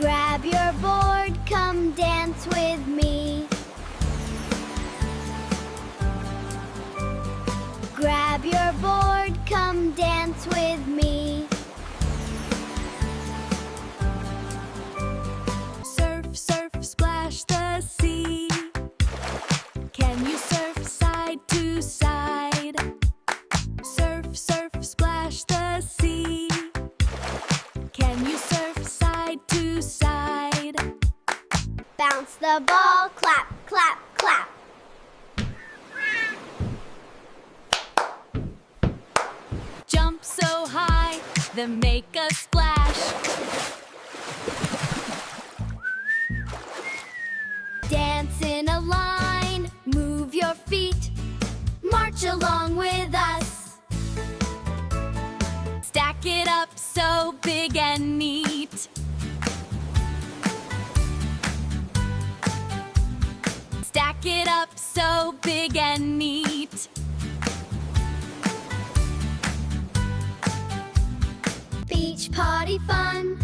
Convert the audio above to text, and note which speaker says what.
Speaker 1: Grab your board, come dance with me. Grab your board, come dance with me.
Speaker 2: Surf, surf, splash the sea. Can you surf side to side? Surf, surf, splash the sea. Can you surf side to side?
Speaker 1: Bounce the ball, clap, clap, clap.
Speaker 2: Jump so high, then make a splash.
Speaker 1: Dance in a line, move your feet. March along with us.
Speaker 2: Stack it up so big and neat. Stack it up so big and neat.
Speaker 1: Beach party fun,